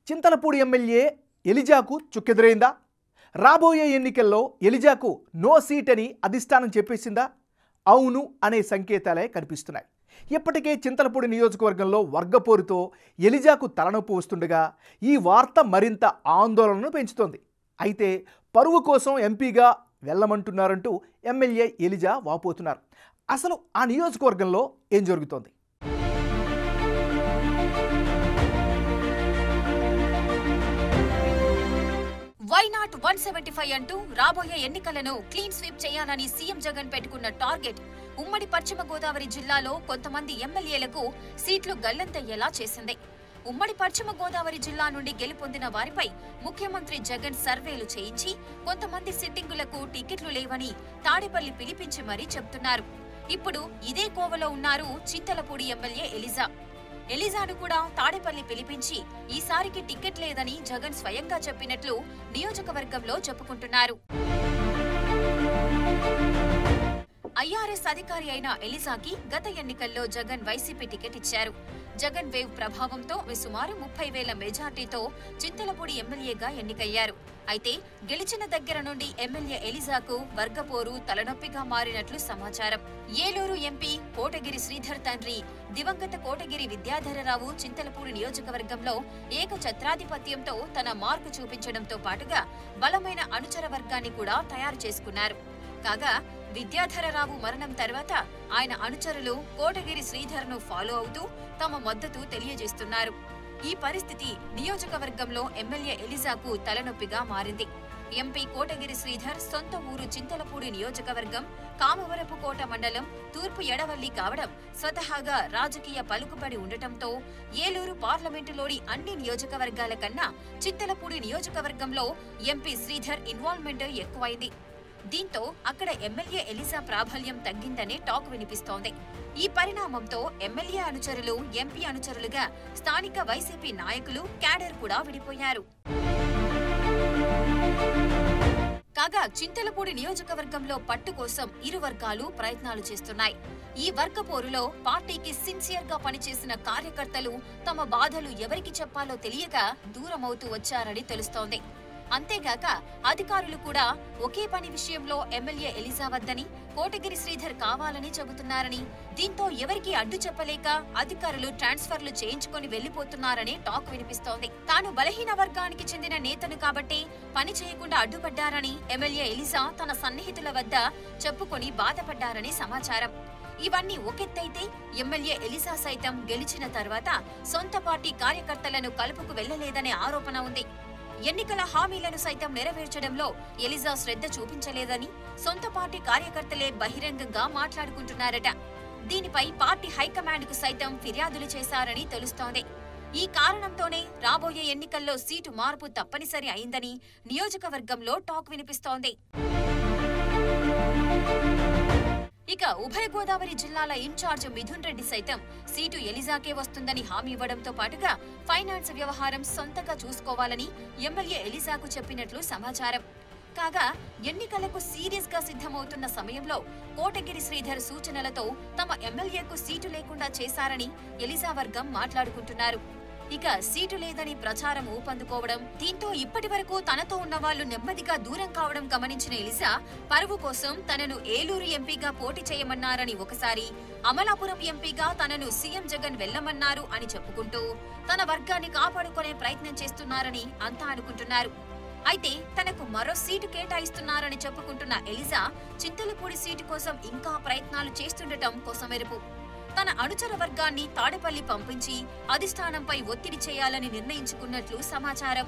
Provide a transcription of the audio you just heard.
Chintalapudi MLA ఎలిజాకు చుక్కెదురైందా? రాబోయే ఎన్నికల్లో ఎలిజాకు no seat అని అధిష్టానం చెప్పేసిందా? అవును అనే సంకేతాలే కనిపిస్తున్నాయి. ఇప్పటికే చింతలపూడి నియోజకవర్గంలో వర్గపోరుతో ఎలిజాకు తలనొప్పి వస్తుండగా ఈ వార్త మరింత ఆందోళనను పెంచుతోంది. అయితే పరువు కోసం ఎంపీగా వెళ్ళమంటున్నారంటూ ఎమ్మెల్యే ఎలిజా వాపోతున్నారు. అసలు ఆ నియోజకవర్గంలో ఏం జరుగుతోంది? వైనాట్ 175 అంటూ రాబోయే ఎన్నికలను క్లీన్ స్వీప్ చేయాలని సీఎం జగన్ పెట్టుకున్న టార్గెట్ ఉమ్మడి పశ్చిమ గోదావరి జిల్లాలో కొంతమంది ఎమ్మెల్యేలకు సీట్లు గల్లంతయ్యేలా చేసింది. ఉమ్మడి పశ్చిమ గోదావరి జిల్లా నుండి గెలుపొందిన వారిపై ముఖ్యమంత్రి జగన్ సర్వేలు చేయించి కొంతమంది సిట్టింగులకు టికెట్లు లేవని తాడేపల్లి పిలిపించి మరీ చెప్తున్నారు. ఇప్పుడు ఇదే కోవలో ఉన్నారు చింతలపూడి ఎమ్మెల్యే ఎలిజా. ఎలిజాను కూడా తాడేపల్లి పిలిపించి ఈసారికి టికెట్ లేదని జగన్ స్వయంగా చెప్పినట్లు నియోజకవర్గంలో చెప్పుకుంటున్నారు. ఐఆర్ఎస్ అధికారి అయిన ఎలిజాకి గత ఎన్నికల్లో జగన్ వైసీపీ టికెట్ ఇచ్చారు. జగన్ వేవ్ ప్రభావంతో సుమారు 30,000 మెజార్టీతో చింతలపూడి ఎమ్మెల్యేగా ఎన్నికయ్యారు. అయితే గెలిచిన దగ్గర నుండి ఎమ్మెల్యే ఎలిజాకు వర్గపోరు తలనొప్పిగా మారినట్లు సమాచారం. ఏలూరు ఎంపీ కోటగిరి శ్రీధర్ తండ్రి దివంగత కోటగిరి విద్యాధరరావు చింతలపూడి నియోజకవర్గంలో ఏకఛత్రాధిపత్యంతో తన మార్కు చూపించడంతో పాటుగా బలమైన అనుచర వర్గాన్ని కూడా తయారు చేసుకున్నారు. కాగా విద్యాధరరావు మరణం తర్వాత ఆయన అనుచరులు కోటగిరి శ్రీధర్ను ఫాలో అవుతూ తమ మద్దతు తెలియజేస్తున్నారు. ఈ పరిస్థితి నియోజకవర్గంలో ఎమ్మెల్యే ఎలిజాకు తలనొప్పిగా మారింది. ఎంపీ కోటగిరి శ్రీధర్ సొంత ఊరు చింతలపూడి నియోజకవర్గం కామవరపుకోట మండలం తూర్పు ఎడవల్లి కావడం, స్వతహాగా రాజకీయ పలుకుబడి ఉండటంతో ఏలూరు పార్లమెంటులోని అన్ని నియోజకవర్గాల కన్నా చింతలపూడి నియోజకవర్గంలో ఎంపీ శ్రీధర్ ఇన్వాల్వ్మెంట్ ఎక్కువైంది. దీంతో అక్కడ ఎమ్మెల్యే ఎలిజా ప్రాబల్యం తగ్గిందనే టాక్ వినిపిస్తోంది. ఈ పరిణామంతో ఎమ్మెల్యే అనుచరులు, ఎంపీ అనుచరులుగా స్థానిక వైసీపీ నాయకులు, క్యాడర్ కూడా విడిపోయారు. కాగా చింతలపూడి నియోజకవర్గంలో పట్టు కోసం ఇరు వర్గాలు ప్రయత్నాలు చేస్తున్నాయి. ఈ వర్గపోరులో పార్టీకి సిన్సియర్ గా పనిచేసిన కార్యకర్తలు తమ బాధలు ఎవరికి చెప్పాలో తెలియక దూరమవుతూ వచ్చారని తెలుస్తోంది. అంతేగాక అధికారులు కూడా ఒకే పని విషయంలో ఎమ్మెల్యే ఎలిజా వద్దని, కోటగిరి శ్రీధర్ కావాలని చెబుతున్నారని, దీంతో ఎవరికి అడ్డు చెప్పలేక అధికారులు ట్రాన్స్ఫర్లు చేయించుకొని వెళ్లిపోతున్నారనే టాక్ వినిపిస్తోంది. తాను బలహీన వర్గానికి చెందిన నేతను కాబట్టి పని చేయకుండా అడ్డుపడ్డారని ఎమ్మెల్యే ఎలిజా తన సన్నిహితుల వద్ద చెప్పుకొని బాధపడ్డారని సమాచారం. ఇవన్నీ ఒకెత్తైతే ఎమ్మెల్యే ఎలిజా సైతం గెలిచిన తర్వాత సొంత పార్టీ కార్యకర్తలను కలుపుకు వెళ్లలేదనే ఆరోపణ ఉంది. ఎన్నికల హామీలను సైతం నెరవేర్చడంలో ఎలిజా శ్రద్ధ చూపించలేదని సొంత పార్టీ కార్యకర్తలే బహిరంగంగా మాట్లాడుకుంటున్నారట. దీనిపై పార్టీ హైకమాండ్ కు సైతం ఫిర్యాదులు చేశారని తెలుస్తోంది. ఈ కారణంతోనే రాబోయే ఎన్నికల్లో సీటు మార్పు తప్పనిసరి అయిందని నియోజకవర్గంలో టాక్ వినిపిస్తోంది. ఇక ఉభయ గోదావరి జిల్లాల ఇన్ఛార్జ్ మిథున్ రెడ్డి సైతం సీటు ఎలిజాకే వస్తుందని హామీ ఇవ్వడంతో పాటుగా ఫైనాన్స్ వ్యవహారం సొంతగా చూసుకోవాలని ఎమ్మెల్యే ఎలిజాకు చెప్పినట్లు సమాచారం. కాగా ఎన్నికలకు సీరియస్ గా సిద్ధమవుతున్న సమయంలో కోటగిరి శ్రీధర్ సూచనలతో తమ ఎమ్మెల్యేకు సీటు లేకుండా చేశారని ఎలిజా వర్గం మాట్లాడుకుంటున్నారు. ఇక సీటు లేదని ప్రచారం ఊపందుకోవడం, దీంతో ఇప్పటి వరకు తనతో ఉన్న వాళ్లు నెమ్మదిగా దూరం కావడం గమనించిన ఎలిజా పరువు కోసం తనను ఏలూరు ఎంపీగా పోటీ చేయమన్నారని ఒకసారి, అమలాపురం ఎంపీగా తనను సీఎం జగన్ వెళ్లమన్నారు అని చెప్పుకుంటూ తన వర్గాన్ని కాపాడుకునే ప్రయత్నం చేస్తున్నారని అంతా అనుకుంటున్నారు. అయితే తనకు మరో సీటు కేటాయిస్తున్నారని చెప్పుకుంటున్న ఎలిజా చింతలపూడి సీటు కోసం ఇంకా ప్రయత్నాలు చేస్తుండటం కోసమెరుపు. తన అనుచర వర్గాన్ని తాడేపల్లి పంపించి అధిష్టానంపై ఒత్తిడి చేయాలని నిర్ణయించుకున్నట్లు సమాచారం.